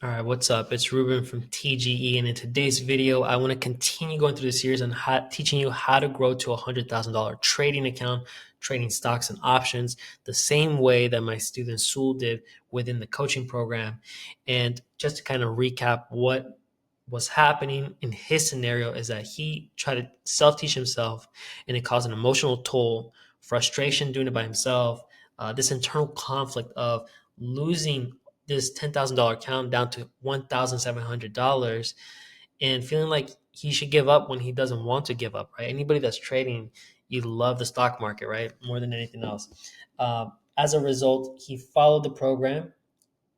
All right, what's up? It's Ruben from TGE, and in today's video, I want to continue going through the series on teaching you how to grow to a $100,000 trading account, trading stocks and options, the same way that my student Sul did within the coaching program. And just to kind of recap what was happening in his scenario is that he tried to self-teach himself, and it caused an emotional toll, frustration doing it by himself, this internal conflict of losing this $10,000 account down to $1,700 and feeling like he should give up when he doesn't want to give up, right? Anybody that's trading, you love the stock market, right? More than anything else. As a result, he followed the program.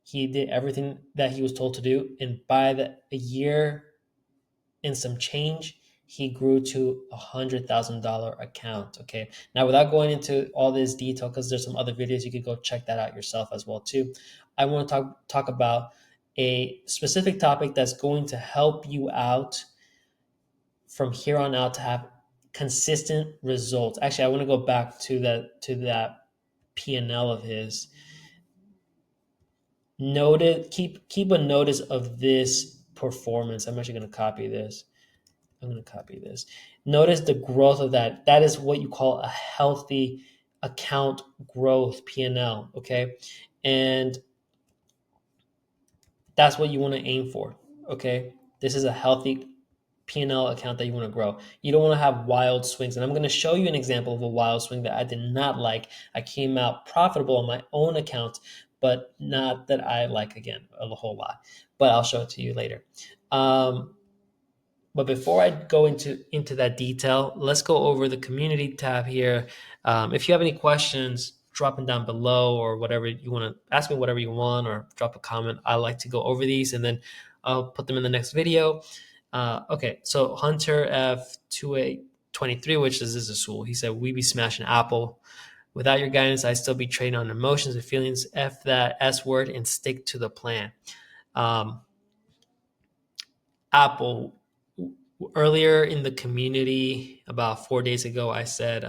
He did everything that he was told to do. And by a year and some change, he grew to $100,000 account. Okay. Now, without going into all this detail, because there's some other videos, you could go check that out yourself as well too. I want to talk about a specific topic that's going to help you out from here on out to have consistent results. Actually, I want to go back to that P&L of his. Keep a notice of this performance. I'm actually going to copy this. I'm going to copy this. Notice the growth of that. That is what you call a healthy account growth P&L, okay? And that's what you want to aim for, okay? This is a healthy P&L account that you want to grow. You don't want to have wild swings. And I'm going to show you an example of a wild swing that I did not like. I came out profitable on my own account, but not that I like, again, a whole lot. But I'll show it to you later. But before I go into that detail, let's go over the community tab here. If you have any questions, drop them down below or whatever you want to ask me, whatever you want, or drop a comment. I like to go over these and then I'll put them in the next video. Okay, so Hunter F2823, which is this Sul, he said, we be smashing Apple. Without your guidance, I'd still be trading on emotions and feelings. F that S word and stick to the plan. Apple, earlier in the community about 4 days ago, I said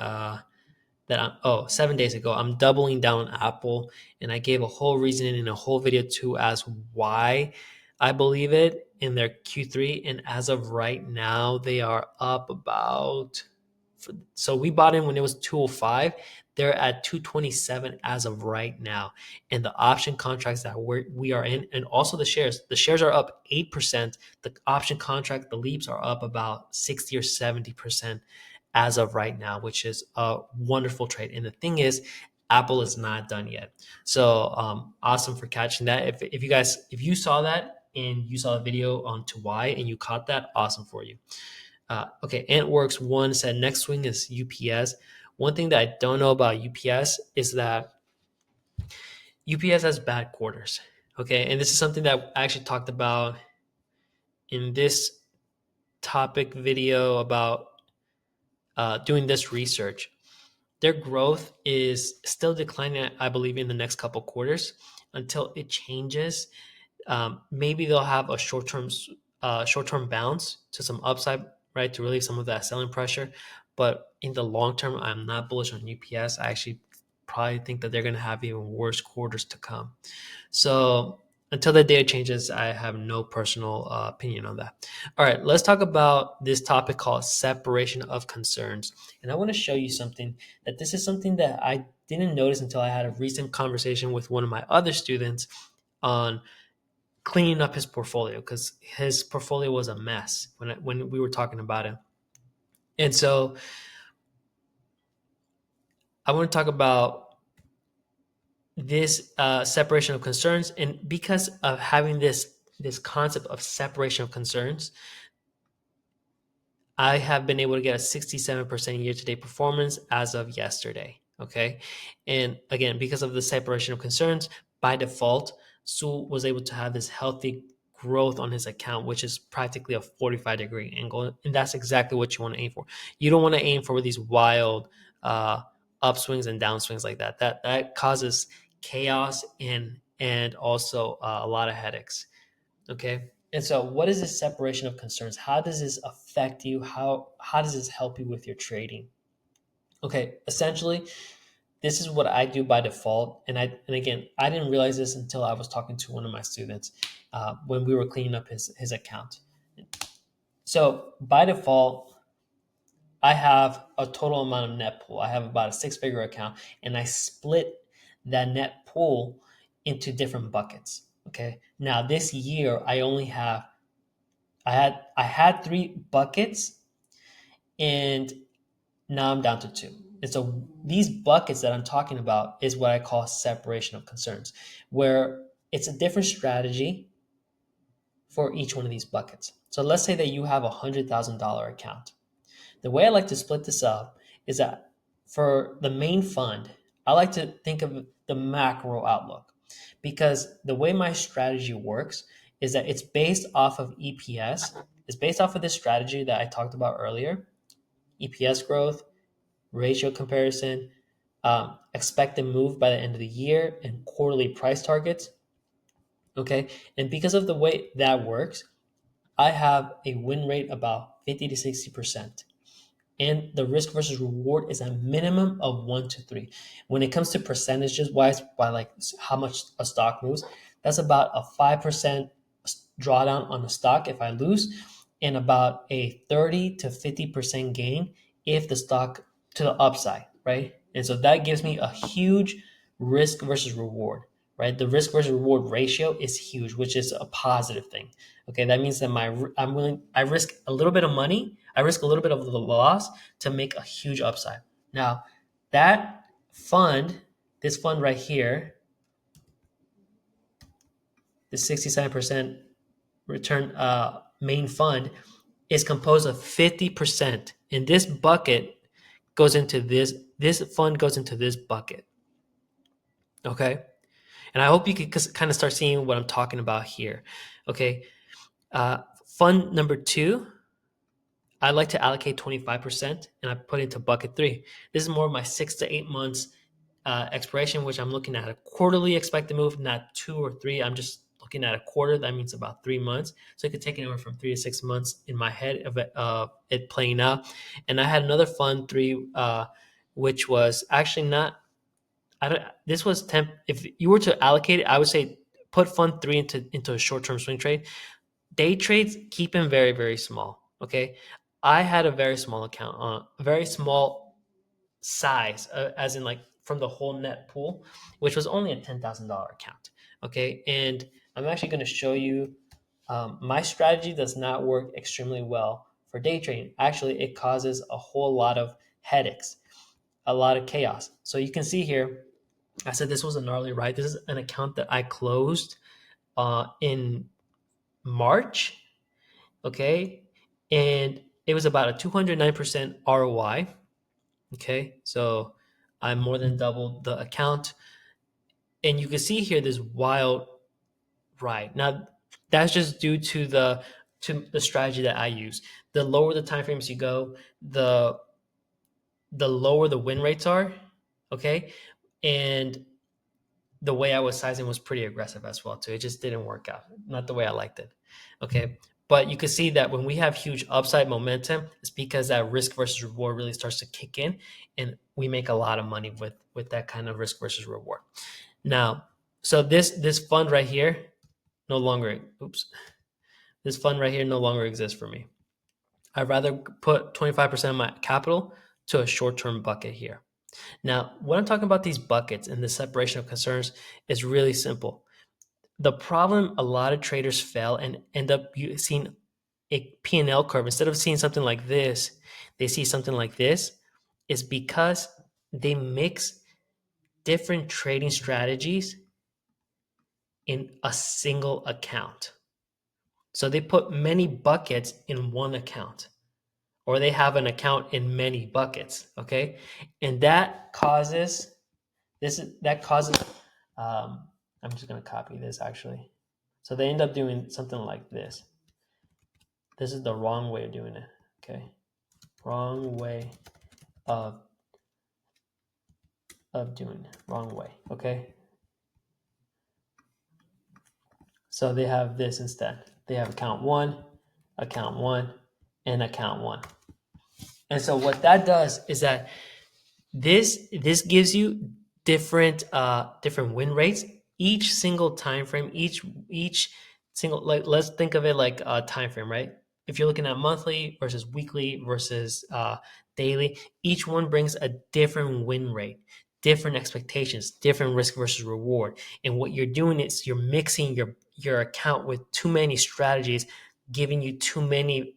that 7 days ago, I'm doubling down on Apple, and I gave a whole reason in a whole video too as why I believe it in their Q3. And as of right now, they are up about. So we bought in when it was 205. They're at 227 as of right now. And the option contracts that we are in, and also the shares are up 8%. The option contract, the leaps are up about 60 or 70% as of right now, which is a wonderful trade. And the thing is, Apple is not done yet. So awesome for catching that. If you saw that and you saw a video on to why and you caught that, awesome for you. Okay, Antworks1 said next swing is UPS. One thing that I don't know about UPS is that UPS has bad quarters. Okay, and this is something that I actually talked about in this topic video about doing this research. Their growth is still declining, I believe, in the next couple quarters until it changes. Maybe they'll have a short-term bounce to some upside, right, to relieve some of that selling pressure. But in the long term, I'm not bullish on UPS. I actually probably think that they're going to have even worse quarters to come. So until the data changes, I have no personal opinion on that. All right, let's talk about this topic called separation of concerns. And I want to show you something that this is something that I didn't notice until I had a recent conversation with one of my other students on cleaning up his portfolio, because his portfolio was a mess when we were talking about it. And so I want to talk about this separation of concerns. And because of having this concept of separation of concerns, I have been able to get a 67% year-to-date performance as of yesterday. Okay. And again, because of the separation of concerns, by default, Sul was able to have this healthy growth on his account, which is practically a 45-degree angle. And that's exactly what you want to aim for. You don't want to aim for these wild upswings and downswings like that. That causes chaos and also a lot of headaches. Okay. And so what is this separation of concerns? How does this affect you? How does this help you with your trading? Okay, essentially, this is what I do by default. And again, I didn't realize this until I was talking to one of my students when we were cleaning up his account. So by default, I have a total amount of net pool. I have about a six-figure account, and I split that net pool into different buckets. Okay. Now this year, I had three buckets, and now I'm down to two. And so these buckets that I'm talking about is what I call separation of concerns, where it's a different strategy for each one of these buckets. So let's say that you have a $100,000 account. The way I like to split this up is that for the main fund, I like to think of the macro outlook, because the way my strategy works is that it's based off of EPS. It's based off of this strategy that I talked about earlier: EPS growth, ratio comparison, expected move by the end of the year, and quarterly price targets. Okay. And because of the way that works, I have a win rate about 50 to 60%. And the risk versus reward is a minimum of 1 to 3. When it comes to percentages wise, by like how much a stock moves, that's about a 5% drawdown on the stock if I lose, and about a 30 to 50% gain if the stock to the upside, right? And so that gives me a huge risk versus reward, right? The risk versus reward ratio is huge, which is a positive thing. Okay, that means that I risk a little bit of money, I risk a little bit of the loss to make a huge upside. Now, that fund, this fund right here, the 67% return main fund, is composed of 50%. And this bucket goes into this fund goes into this bucket. Okay. And I hope you can kind of start seeing what I'm talking about here. Okay. Fund number 2, I like to allocate 25%, and I put into bucket 3. This is more of my 6 to 8 months expiration, which I'm looking at a quarterly expected move, not 2 or 3. I'm just looking at a quarter. That means about 3 months. So it could take anywhere from 3 to 6 months in my head of it playing out. And I had another fund 3, which was actually not. I don't. This was temp. If you were to allocate it, I would say put fund 3 into a short term swing trade. Day trades, keep them very, very small. Okay. I had a very small account, a very small size, as in like from the whole net pool, which was only a $10,000 account. Okay. And I'm actually going to show you my strategy does not work extremely well for day trading. Actually, it causes a whole lot of headaches, a lot of chaos. So you can see here, I said this was a gnarly ride. This is an account that I closed in March. Okay. And it was about a 209% ROI. Okay. So I more than doubled the account. And you can see here this wild ride. Now, that's just due to the strategy that I use. The lower the time frames you go, the lower the win rates are. Okay. And the way I was sizing was pretty aggressive as well too. It just didn't work out. Not the way I liked it. Okay. But you can see that when we have huge upside momentum, it's because that risk versus reward really starts to kick in, and we make a lot of money with that kind of risk versus reward. Now, so this fund right here no longer this fund right here no longer exists for me. I'd rather put 25% of my capital to a short-term bucket here. Now, when I'm talking about these buckets and the separation of concerns, is really simple. The problem a lot of traders fail and end up seeing a P&L curve. Instead of seeing something like this, they see something like this, is because they mix different trading strategies in a single account. So they put many buckets in one account, or they have an account in many buckets. Okay. And that causes I'm just going to copy this actually. So they end up doing something like this. This is the wrong way of doing it. Okay. Wrong way of doing it. Wrong way. Okay. So they have this instead. They have account 1, and account 1. And so what that does is that This gives you different win rates. Each single time frame, each single, like, let's think of it like a time frame, right? If you're looking at monthly versus weekly versus daily, each one brings a different win rate, different expectations, different risk versus reward. And what you're doing is you're mixing your account with too many strategies, giving you too many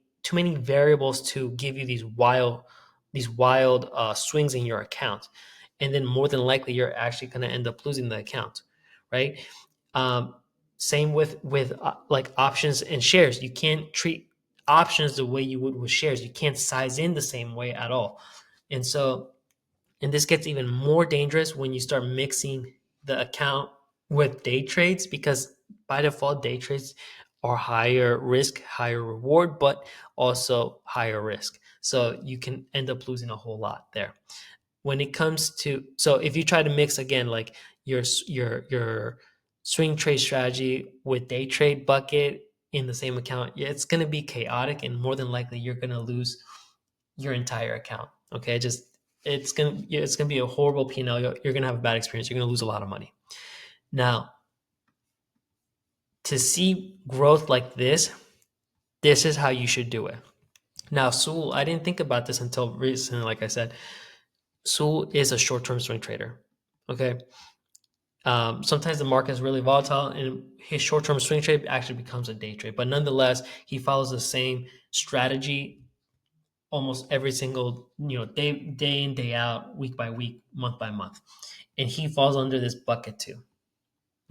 variables to give you these wild swings in your account, and then more than likely you're actually going to end up losing the account, right? um, Same with like options and shares. You can't treat options the way you would with shares. You can't size in the same way at all. And this gets even more dangerous when you start mixing the account with day trades, because by default day trades are higher risk, higher reward, but also higher risk. So you can end up losing a whole lot there. When it comes to, so if you try to mix again, like your swing trade strategy with day trade bucket in the same account, yeah, it's going to be chaotic, and more than likely you're going to lose your entire account. Okay, just it's gonna be a horrible P&L. You're gonna have a bad experience. You're gonna lose a lot of money. Now, to see growth like this is how you should do it. Now, Sul, I didn't think about this until recently. Like I said, Sul is a short-term swing trader. Okay, sometimes the market is really volatile, and his short-term swing trade actually becomes a day trade. But nonetheless, he follows the same strategy almost every single day in, day out, week by week, month by month, and he falls under this bucket too.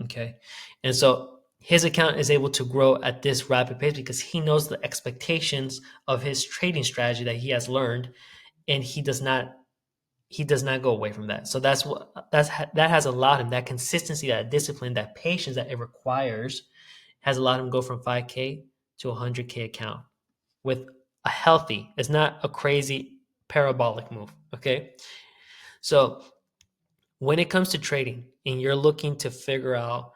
Okay, and so his account is able to grow at this rapid pace because he knows the expectations of his trading strategy that he has learned, and he does not go away from that. So that has allowed him, that consistency, that discipline, that patience that it requires, has allowed him to go from 5K to 100K account with a healthy, it's not a crazy parabolic move. Okay, so when it comes to trading and you're looking to figure out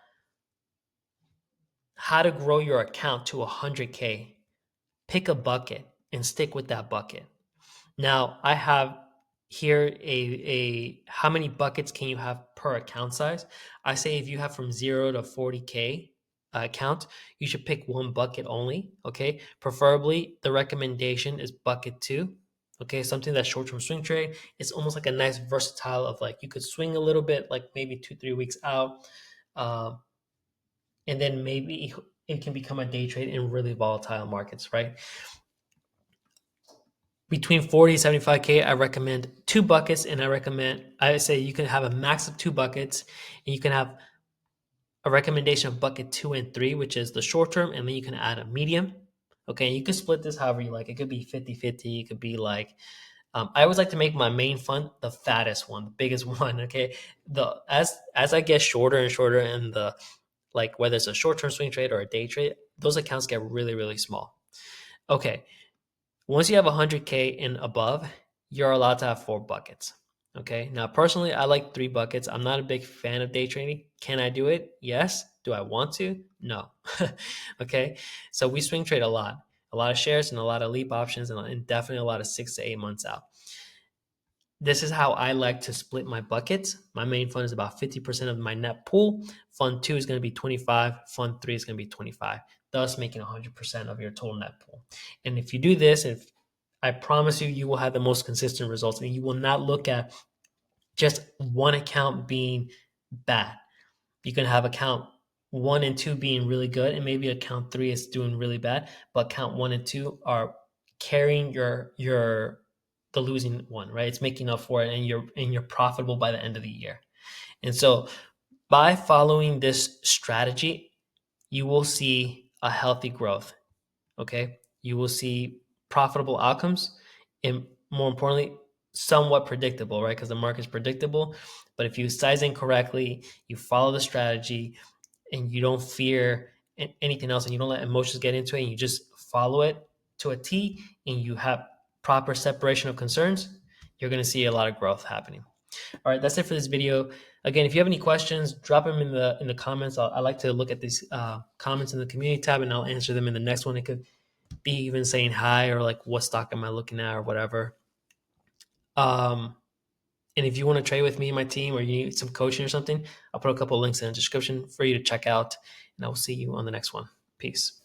how to grow your account to 100K, pick a bucket and stick with that bucket. Now, I have here a how many buckets can you have per account size? I say if you have from 0 to 40K account, you should pick one bucket only, okay? Preferably, the recommendation is bucket 2, okay? Something that's short-term swing trade. It's almost like a nice versatile of, like, you could swing a little bit, like maybe 2-3 weeks out, um, and then maybe it can become a day trade in really volatile markets, right? Between 40 and 75K, I recommend 2 buckets, and I say you can have a max of 2 buckets, and you can have a recommendation of bucket 2 and 3, which is the short term, and then you can add a medium. Okay, you can split this however you like. It could be 50-50. It could be like, I always like to make my main fund the fattest one, the biggest one. Okay, as I get shorter and shorter, and the, like, whether it's a short term swing trade or a day trade, those accounts get really, really small. Okay, once you have 100K and above, you're allowed to have 4 buckets. Okay. Now, personally, I like 3 buckets. I'm not a big fan of day trading. Can I do it? Yes. Do I want to? No. Okay. So we swing trade a lot of shares and a lot of leap options, and definitely a lot of 6 to 8 months out. This is how I like to split my buckets. My main fund is about 50% of my net pool. Fund 2 is going to be 25. Fund 3 is going to be 25, thus making 100% of your total net pool. And if you do this, if I promise you, you will have the most consistent results, and you will not look at just one account being bad. You can have account 1 and 2 being really good, and maybe account 3 is doing really bad, but account 1 and 2 are carrying your the losing one, right? It's making up for it, and you're profitable by the end of the year. And so by following this strategy, you will see a healthy growth. Okay, you will see profitable outcomes, and more importantly, somewhat predictable, right? Because the market's predictable. But if you size in correctly, you follow the strategy, and you don't fear anything else, and you don't let emotions get into it, and you just follow it to a T, and you have proper separation of concerns, you're going to see a lot of growth happening. All right, that's it for this video. Again, if you have any questions, drop them in the comments. I like to look at these comments in the community tab, and I'll answer them in the next one. It could be even saying hi, or like, what stock am I looking at, or whatever. And if you want to trade with me and my team, or you need some coaching or something, I'll put a couple links in the description for you to check out. And I will see you on the next one. Peace.